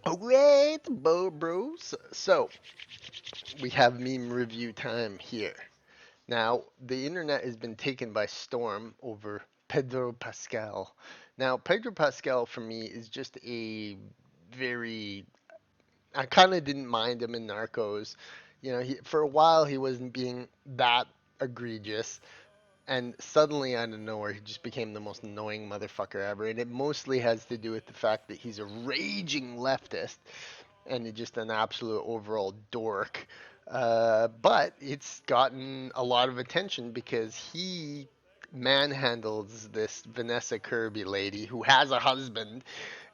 Alright, bros. So, we have meme review time here. Now, the internet has been taken by storm over Pedro Pascal. Now, Pedro Pascal for me is just a very. I kind of didn't mind him in Narcos. For a while he wasn't being that egregious, and suddenly out of nowhere he just became the most annoying motherfucker ever. And it mostly has to do with the fact that he's a raging leftist and he's just an absolute overall dork. But it's gotten a lot of attention because he manhandles this Vanessa Kirby lady who has a husband,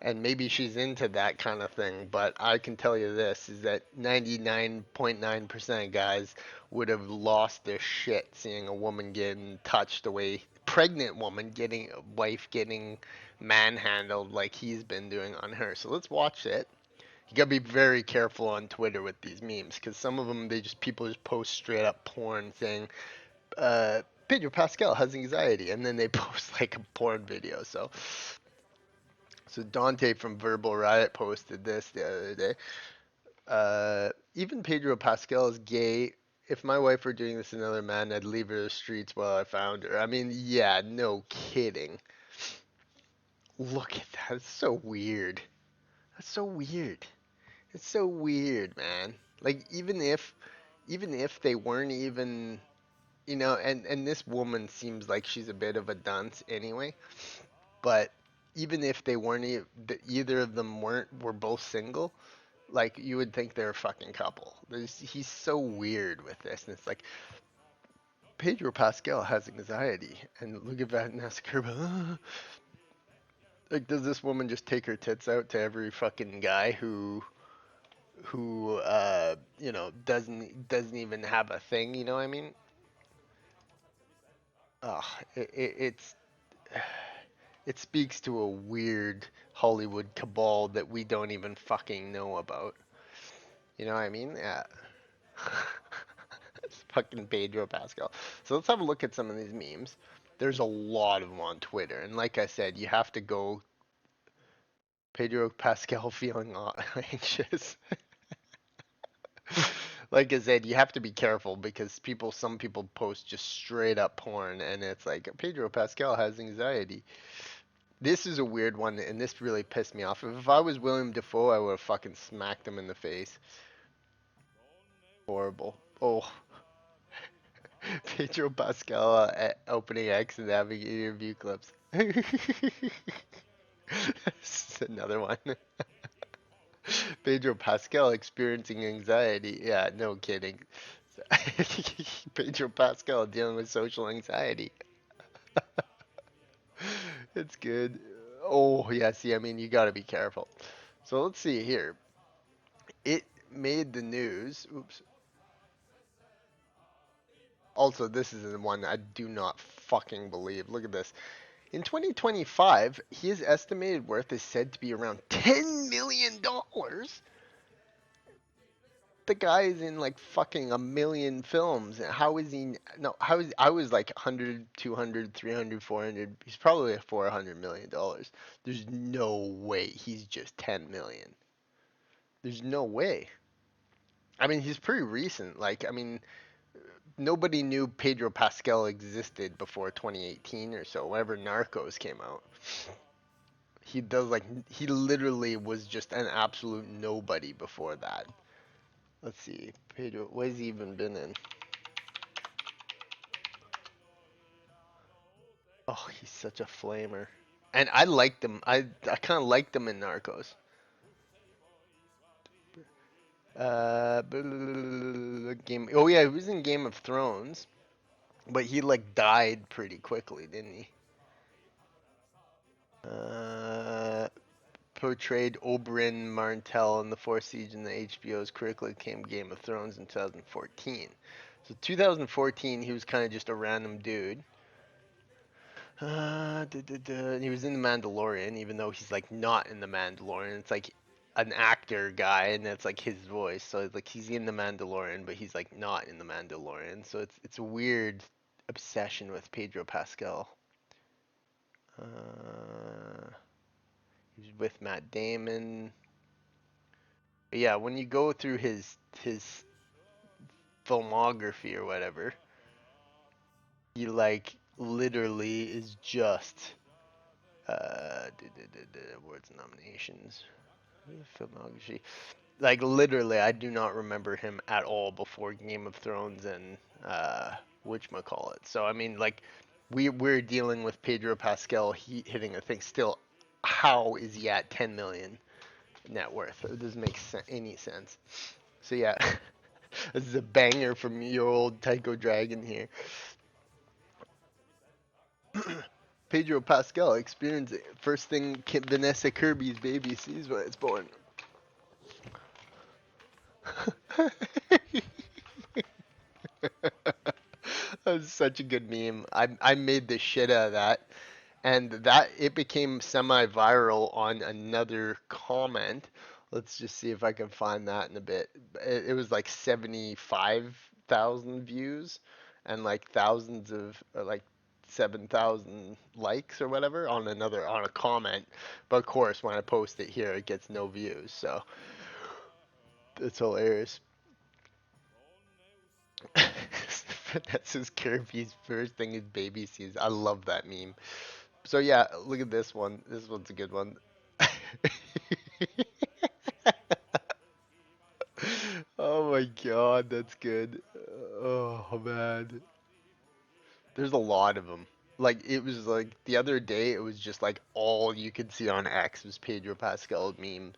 and maybe she's into that kind of thing. But I can tell you this is that 99.9% of guys would have lost their shit seeing a woman getting touched the way pregnant woman getting wife getting manhandled like he's been doing on her. So let's watch it. You gotta be very careful on Twitter with these memes because some of them people just post straight up porn saying Pedro Pascal has anxiety, and then they post like a porn video. So Dante from Verbal Riot posted this the other day. Even Pedro Pascal is gay. If my wife were doing this to another man, I'd leave her in the streets while I found her. I mean, yeah, no kidding. Look at that. It's so weird. That's so weird. It's so weird, man. Like even if they weren't even, and this woman seems like she's a bit of a dunce anyway, but even if they weren't either of them were both single, like you would think they're a fucking couple. He's so weird with this, and it's like Pedro Pascal has anxiety, and look at Vanessa Kirby. Like, does this woman just take her tits out to every fucking guy who doesn't even have a thing, you know what I mean? Ugh, it speaks to a weird Hollywood cabal that we don't even fucking know about. You know what I mean? Yeah. It's fucking Pedro Pascal. So let's have a look at some of these memes. There's a lot of them on Twitter, and like I said, you have to go Pedro Pascal feeling anxious. Like I said, you have to be careful because some people post just straight up porn, and it's like Pedro Pascal has anxiety. This is a weird one, and this really pissed me off. If I was William Defoe, I would have fucking smacked him in the face. Horrible. Oh, Pedro Pascal opening X and having interview clips. This is another one. Pedro Pascal experiencing anxiety. Yeah, no kidding. Pedro Pascal dealing with social anxiety. It's good. Oh, yeah, see, I mean, you got to be careful. So let's see here. It made the news. Oops. Also, this is the one I do not fucking believe. Look at this. In 2025, his estimated worth is said to be around $10 million. dollars. The guy is in like fucking a million films. How is he? No, how is I was like 100, 200, 300, 400. He's probably at $400 million. There's no way he's just 10 million. There's no way. I mean, he's pretty recent. Like, I mean, nobody knew Pedro Pascal existed before 2018 or so, whenever Narcos came out. He literally was just an absolute nobody before that. Let's see, Pedro, what has he even been in? Oh, he's such a flamer. And I liked him. I kind of liked him in Narcos. Game. Oh yeah, he was in Game of Thrones, but he like died pretty quickly, didn't he? Uh, Portrayed Oberyn Martell in the fourth season of HBO's critically acclaimed Game of Thrones in 2014. So 2014, he was kind of just a random dude. He was in The Mandalorian, even though he's like not in The Mandalorian. It's like an actor guy, and that's like his voice. So it's like he's in The Mandalorian, but he's like not in The Mandalorian. So it's a weird obsession with Pedro Pascal. Uh, he was with Matt Damon. Yeah, when you go through his filmography or whatever, he like literally is just awards nominations, filmography. Like literally, I do not remember him at all before Game of Thrones and whatchamacallit. So I mean, like we're dealing with Pedro Pascal hitting a thing. Still, how is he at 10 million net worth? It doesn't make any sense. So yeah, this is a banger from your old Tycho Dragon here. Pedro Pascal experience first thing Vanessa Kirby's baby sees when it's born. That was such a good meme. I made the shit out of that, and that it became semi-viral on another comment. Let's just see if I can find that in a bit. It was like 75,000 views, and like thousands of like 7,000 likes or whatever on a comment. But of course, when I post it here, it gets no views. So it's hilarious. Vanessa's Kirby's first thing is baby sees. I love that meme. So yeah, look at this one. This one's a good one. Oh my god, that's good. Oh man. There's a lot of them. Like it was like the other day it was just like all you could see on X was Pedro Pascal meme.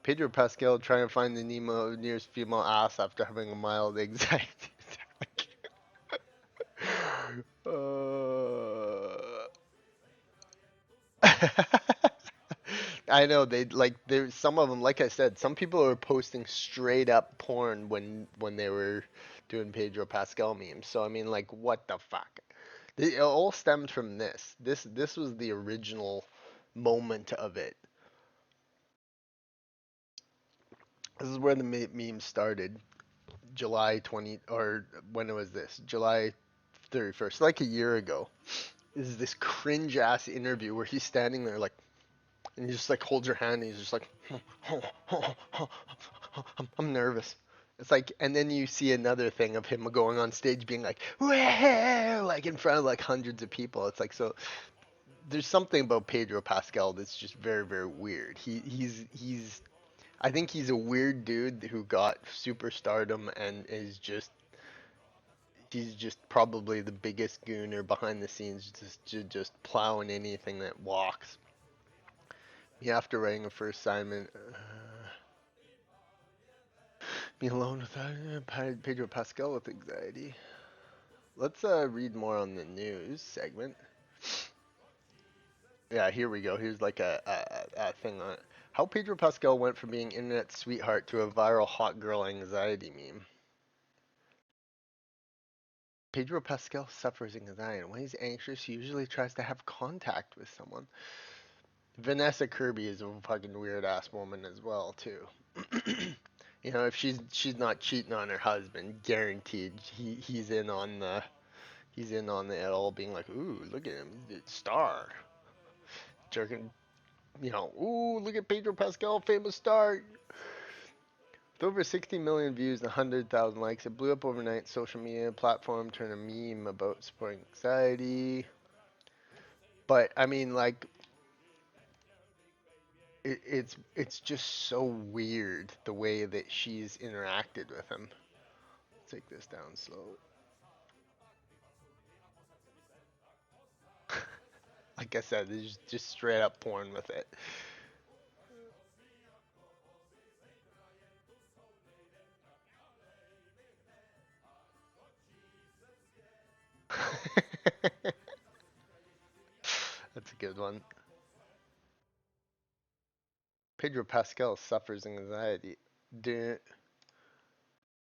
Pedro Pascal trying to find the Nemo nearest female ass after having a mild anxiety attack. I know they like there's some of them. Like I said, some people are posting straight up porn when they were doing Pedro Pascal memes. So I mean, like, what the fuck? It all stemmed from this. This was the original moment of it. This is where the meme started. July 20 or when was this? July 31st, like a year ago. This is this cringe ass interview where he's standing there like and he just like holds her hand and he's just like I'm nervous. It's like and then you see another thing of him going on stage being like like in front of like hundreds of people. It's like so there's something about Pedro Pascal that's just very very weird. He's I think he's a weird dude who got superstardom and is just he's just probably the biggest gooner behind the scenes just plowing anything that walks. Me after writing a first assignment, me alone without Pedro Pascal with anxiety. Let's read more on the news segment. Yeah, here we go. Here's like a thing on it. How Pedro Pascal went from being internet sweetheart to a viral hot girl anxiety meme. Pedro Pascal suffers anxiety, and when he's anxious, he usually tries to have contact with someone. Vanessa Kirby is a fucking weird ass woman as well too. You know, if she's not cheating on her husband, guaranteed he's in on it all, being like, ooh, look at him, star, jerking. You know, ooh, look at Pedro Pascal, famous star. With over 60 million views and 100,000 likes, it blew up overnight. Social media platform turned a meme about supporting anxiety. But I mean, like, it's just so weird the way that she's interacted with him. Take this down slow. Like I said, there's just straight up porn with it. That's a good one. Pedro Pascal suffers anxiety.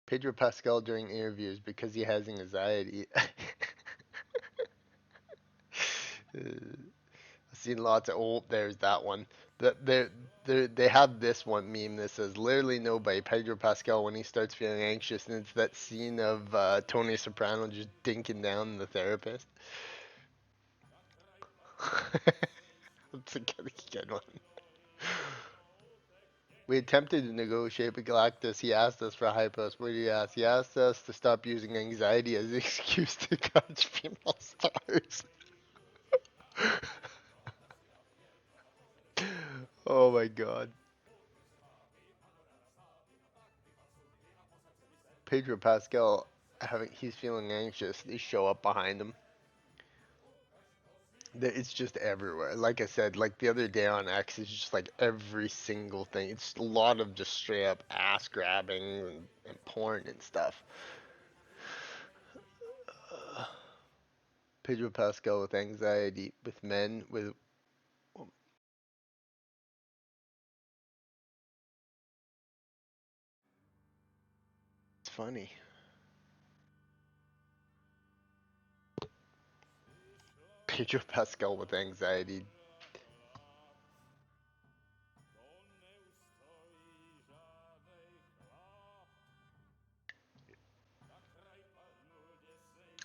Pedro Pascal during interviews because he has anxiety. I've seen lots of old. There's that one. They have this one meme that says literally nobody. Pedro Pascal when he starts feeling anxious, and it's that scene of Tony Soprano just dinking down the therapist. That's a good one. We attempted to negotiate with Galactus. He asked us for hypos. What did he ask? He asked us to stop using anxiety as an excuse to catch female stars. Oh my god. Pedro Pascal, he's feeling anxious. They show up behind him. It's just everywhere. Like I said, like the other day on X, it's just like every single thing. It's a lot of just straight up ass grabbing and porn and stuff. Pedro Pascal with anxiety with men with. It's funny. Pedro Pascal with anxiety.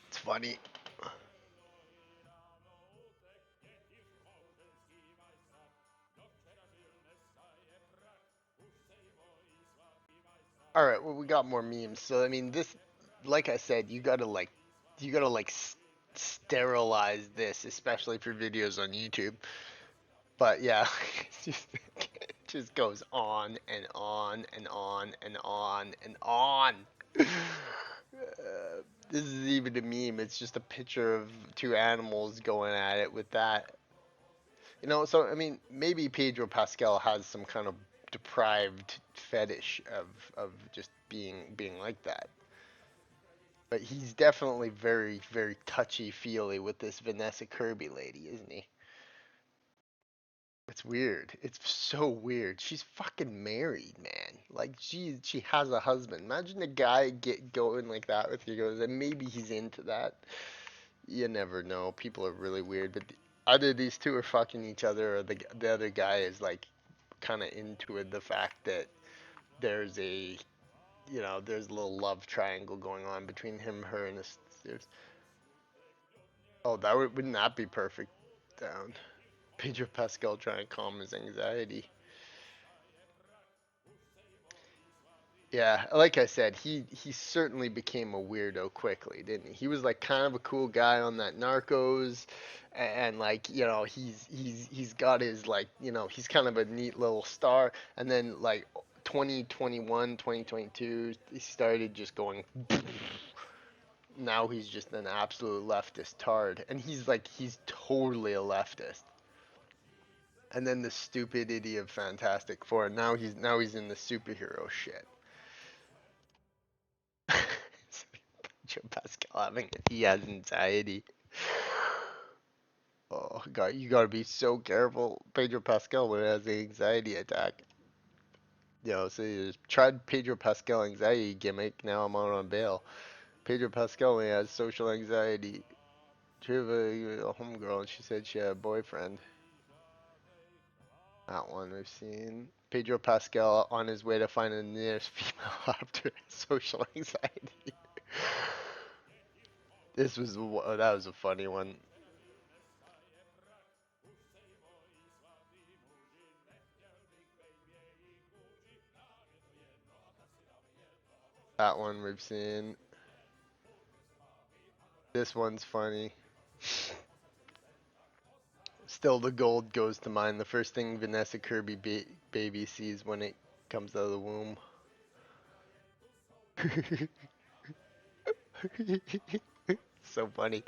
It's funny. All right, well we got more memes. So I mean, this, like I said, you gotta like sterilize this, especially for videos on YouTube. But yeah, it just goes on and on and on and on and on. This is even a meme. It's just a picture of two animals going at it with that. So I mean, maybe Pedro Pascal has some kind of deprived fetish of just being like that. But he's definitely very, very touchy feely with this Vanessa Kirby lady, isn't he? It's weird. It's so weird. She's fucking married, man. Like she has a husband. Imagine a guy get going like that with you, goes, and maybe he's into that. You never know. People are really weird. But either these two are fucking each other, or the other guy is like kind of into it. The fact that there's a there's a little love triangle going on between him, her, and his. Oh, wouldn't that be perfect? Down. Pedro Pascal trying to calm his anxiety. Yeah, like I said, he certainly became a weirdo quickly, didn't he? He was like kind of a cool guy on that Narcos, and like he's got his like he's kind of a neat little star, and then like 2021, 2022, he started just going. Now he's just an absolute leftist tard, and he's totally a leftist. And then the stupidity of Fantastic Four. Now he's in the superhero shit. Joe Pascal he has anxiety. Oh god, you gotta be so careful. Pedro Pascal when he has an anxiety attack. So you tried Pedro Pascal anxiety gimmick. Now I'm out on bail. Pedro Pascal when he has social anxiety. She have a homegirl and she said she had a boyfriend. That one we've seen. Pedro Pascal on his way to find the nearest female after social anxiety. That was a funny one. That one we've seen. This one's funny. Still, the gold goes to mine. The first thing Vanessa Kirby baby sees when it comes out of the womb. So funny.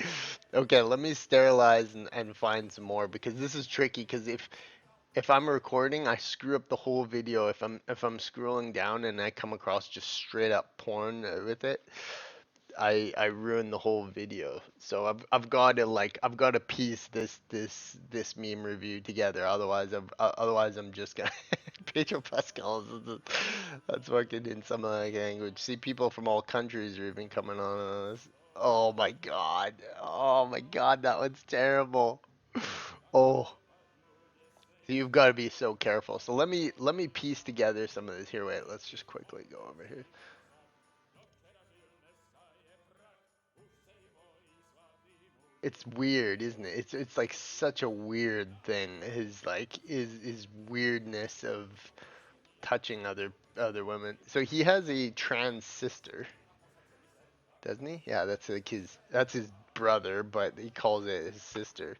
Okay, let me sterilize and find some more because this is tricky. Because if I'm recording, I screw up the whole video. If I'm scrolling down and I come across just straight up porn with it, I ruin the whole video. So I've got to piece this meme review together. Otherwise I'm just gonna Pedro Pascal that's fucking in some like language. See, people from all countries are even coming on this. Oh my god. Oh my god, that one's terrible. Oh, so you've got to be so careful. So let me piece together some of this here. Wait, let's just quickly go over here. It's weird, isn't it? It's like such a weird thing. His weirdness of touching other women. So he has a trans sister, doesn't he? Yeah, that's his brother, but he calls it his sister.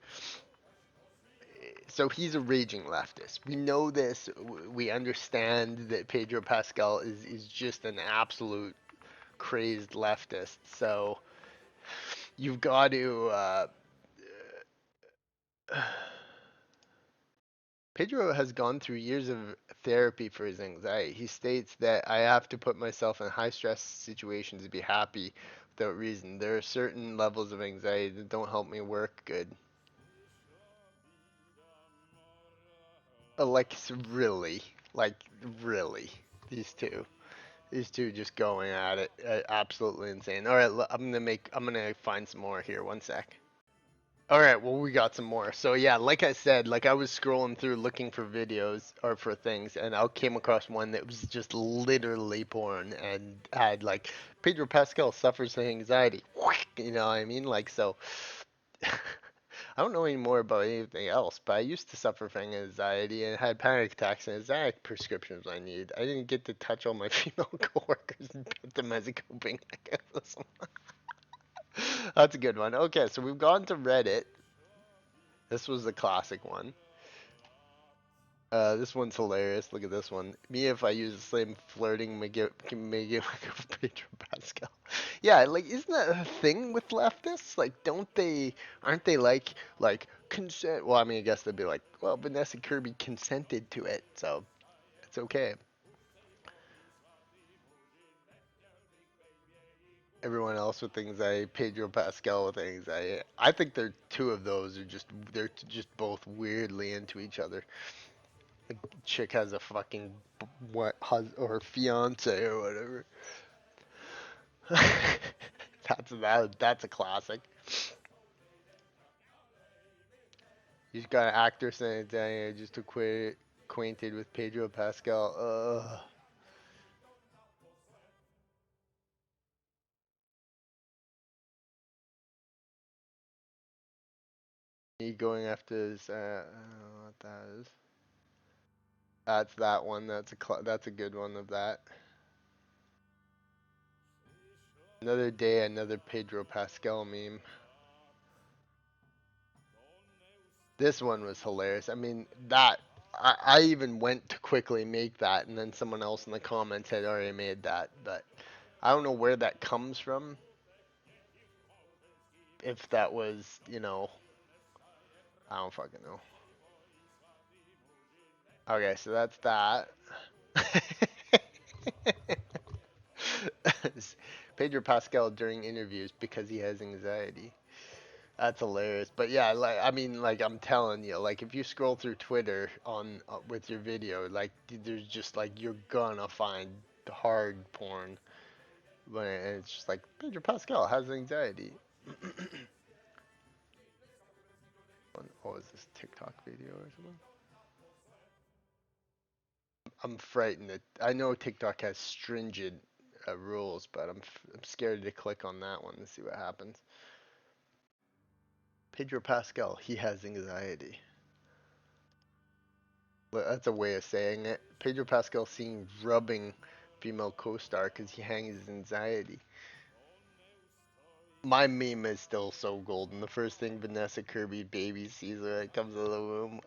So he's a raging leftist. We know this. We understand that Pedro Pascal is just an absolute crazed leftist. So you've got to. Pedro has gone through years of therapy for his anxiety. He states that I have to put myself in high stress situations to be happy without reason. There are certain levels of anxiety that don't help me work good. Like really, like really, these two. These two just going at it, absolutely insane. All right, I'm gonna find some more here. One sec. All right, well we got some more. So yeah, like I said, like I was scrolling through looking for videos or for things, and I came across one that was just literally porn and had like Pedro Pascal suffers from anxiety. You know what I mean? Like so. I don't know any more about anything else, but I used to suffer from anxiety and had panic attacks and anxiety prescriptions I need. I didn't get to touch all my female coworkers and put them as a coping mechanism. That's a good one. Okay, so we've gone to Reddit. This was the classic one. This one's hilarious. Look at this one. Me if I use the same flirting make it like Pedro Pascal. Yeah, like isn't that a thing with leftists? Like don't they aren't they like consent well I mean I guess they'd be like, well Vanessa Kirby consented to it, so it's okay. Everyone else with anxiety, Pedro Pascal with anxiety. I think they're two of those are just they're just both weirdly into each other. The chick has a fucking what or fiance or whatever. That's a classic. He's got an actor saying Daniel just acquainted with Pedro Pascal. He going after his I don't know what that is. That's that one. That's a good one of that. Another day, another Pedro Pascal meme. This one was hilarious. I mean, I even went to quickly make that, and then someone else in the comments had already made that. But I don't know where that comes from. If that was, I don't fucking know. Okay, so that's that. Pedro Pascal during interviews because he has anxiety. That's hilarious. But yeah, like I mean, like I'm telling you, like if you scroll through Twitter on with your video, like there's just like you're gonna find hard porn, but it's just like Pedro Pascal has anxiety. What was this TikTok video or something? I'm frightened that I know TikTok has stringent rules, but I'm scared to click on that one to see what happens. Pedro Pascal, he has anxiety. Well, that's a way of saying it. Pedro Pascal seen rubbing female co-star because he hangs his anxiety. My meme is still so golden. The first thing Vanessa Kirby baby sees when it comes out of the womb.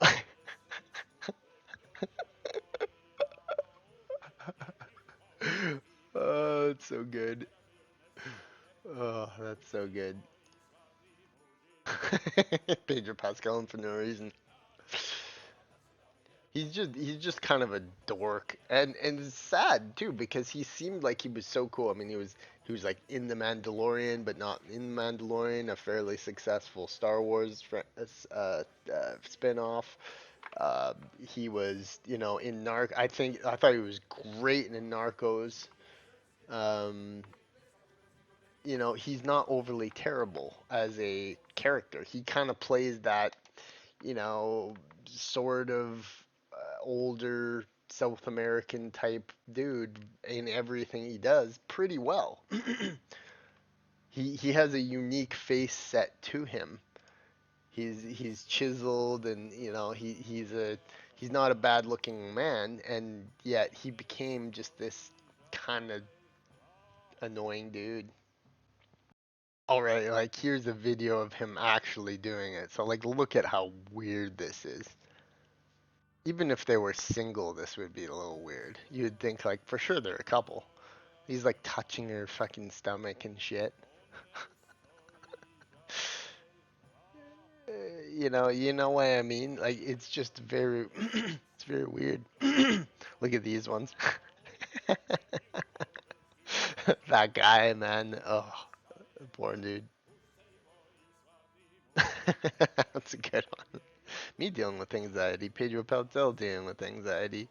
Oh, it's so good. Oh, that's so good. Pedro Pascal for no reason. He's just kind of a dork, and it's sad too because he seemed like he was so cool. I mean, he was like in the Mandalorian, but not in the Mandalorian. A fairly successful Star Wars spin-off. He was, in I thought he was great in Narcos. Um, he's not overly terrible as a character. He kind of plays that, sort of older South American type dude in everything he does pretty well. He has a unique face set to him. He's chiseled and he's a He's not a bad looking man, and yet he became just this kind of annoying dude. Alright, like here's a video of him actually doing it. So like look at how weird this is. Even if they were single, this would be a little weird. You'd think like for sure they're a couple. He's like touching her fucking stomach and shit. You know what I mean? Like it's just very it's very weird. Look at these ones. That guy, man. Oh, poor dude. That's a good one. Me dealing with anxiety. Pedro Pascal dealing with anxiety.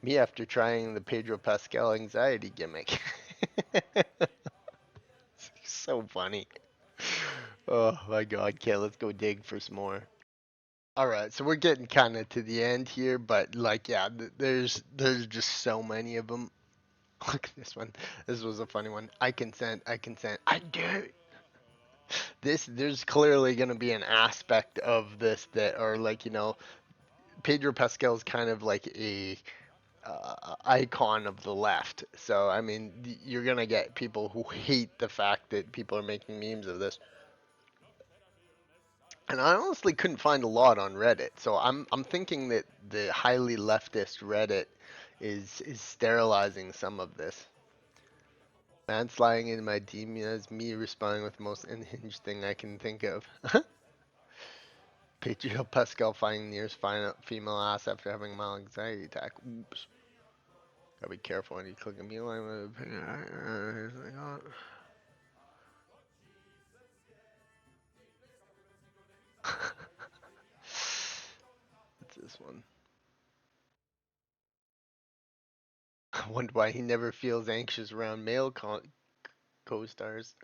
Me after trying the Pedro Pascal anxiety gimmick. So funny. Oh my god, okay, let's go dig for some more. Alright, so we're getting kind of to the end here, but like, yeah, there's just so many of them. Look at this one. This was a funny one. I consent, I consent, I do. There's clearly going to be an aspect of this that are like, Pedro Pascal's kind of like a icon of the left. So, I mean, you're going to get people who hate the fact that people are making memes of this. And I honestly couldn't find a lot on Reddit. So I'm thinking that the highly leftist Reddit is sterilizing some of this. Mansliding in my demons, me responding with the most unhinged thing I can think of. Pedro Pascal finding nearest female ass after having a mild anxiety attack. Oops. Gotta be careful when you click a meal line with a What's this one? I wonder why he never feels anxious around male co-stars.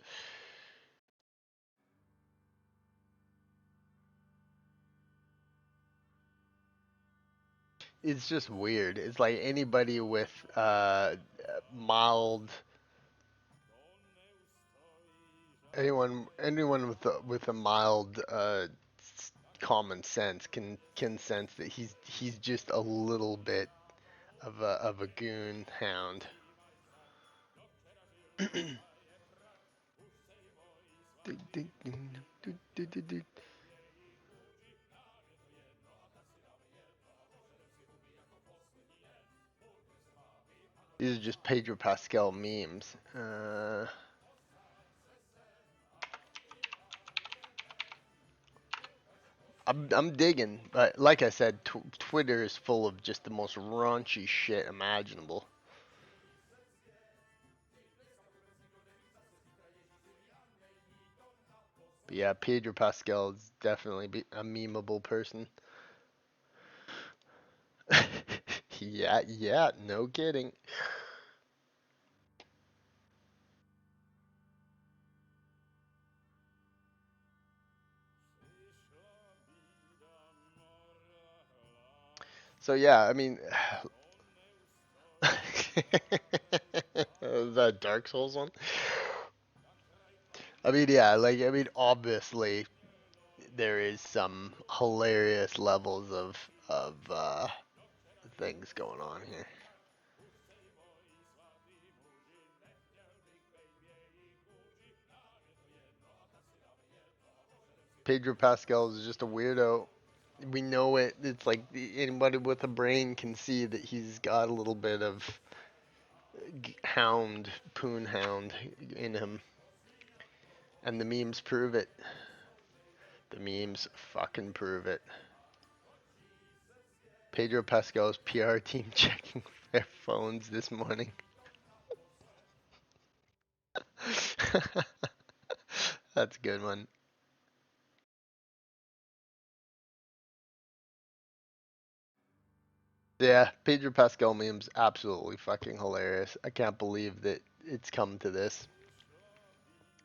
It's just weird. It's like anybody with mild, anyone with a mild common sense can sense that he's just a little bit of a goon hound. These are just Pedro Pascal memes. I'm digging, but like I said, Twitter is full of just the most raunchy shit imaginable. But yeah, Pedro Pascal is definitely a memeable person. Yeah, yeah, no kidding. So yeah, I mean, that Dark Souls one. I mean, yeah, like I mean, obviously there is some hilarious levels of things going on here. Pedro Pascal is just a weirdo. We know it. It's like anybody with a brain can see that he's got a little bit of poon hound in him, and the memes prove it. The memes fucking prove it. Pedro Pascal's PR team checking their phones this morning. That's a good one. Yeah, Pedro Pascal memes absolutely fucking hilarious. I can't believe that it's come to this.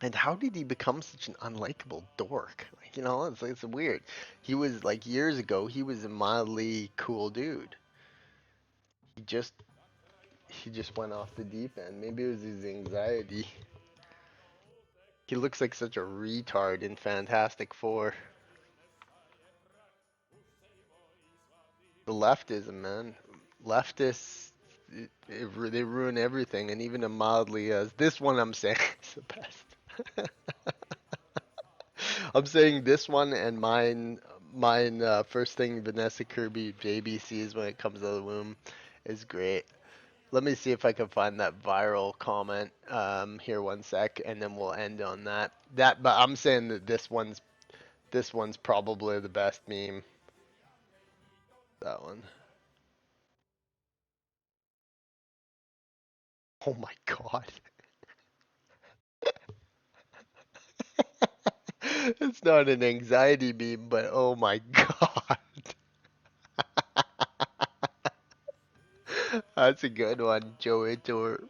And how did he become such an unlikable dork? Like, it's weird. He was like years ago, he was a mildly cool dude. He just he just went off the deep end. Maybe it was his anxiety. He looks like such a retard in Fantastic Four. The leftism, man. Leftists, they ruin everything, and even a mildly as this one I'm saying is the best. I'm saying this one and mine first thing Vanessa Kirby baby sees when it comes out of the womb is great. Let me see if I can find that viral comment here one sec, and then we'll end on that. But I'm saying that this one's probably the best meme. That one. Oh my god. It's not an anxiety meme, but oh my god. That's a good one, Joey Tour.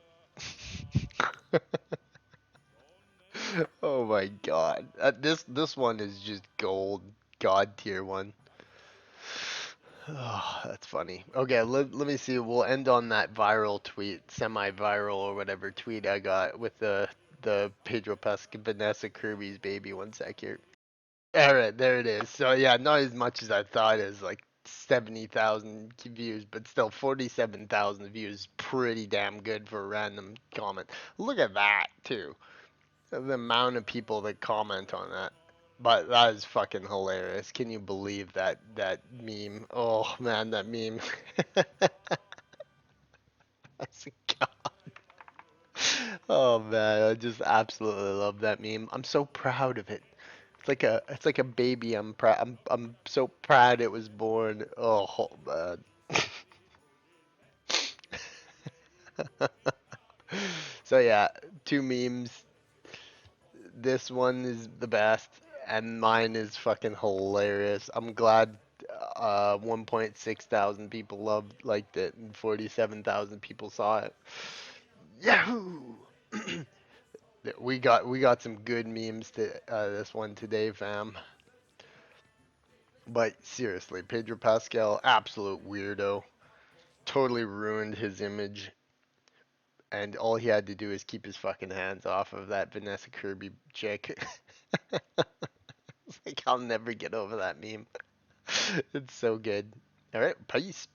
Oh my god. This one is just gold, god tier one. Oh, that's funny. Okay, let me see. We'll end on that viral tweet, semi-viral or whatever tweet I got with the Pedro Pascal Vanessa Kirby's baby. One sec here. All right, there it is. So yeah, not as much as I thought. As like 70,000 views, but still 47,000 views. Pretty damn good for a random comment. Look at that too. The amount of people that comment on that. But that is fucking hilarious. Can you believe that meme? Oh man, that meme. That's a god. Oh man, I just absolutely love that meme. I'm so proud of it. It's like a baby. I'm so proud it was born. Oh man. So yeah, two memes. This one is the best, and mine is fucking hilarious. I'm glad 1.6 thousand people liked it, and 47,000 people saw it. Yahoo! We got some good memes to this one today, fam. But seriously, Pedro Pascal, absolute weirdo. Totally ruined his image, and all he had to do is keep his fucking hands off of that Vanessa Kirby chick. It's like I'll never get over that meme. It's so good. All right, peace.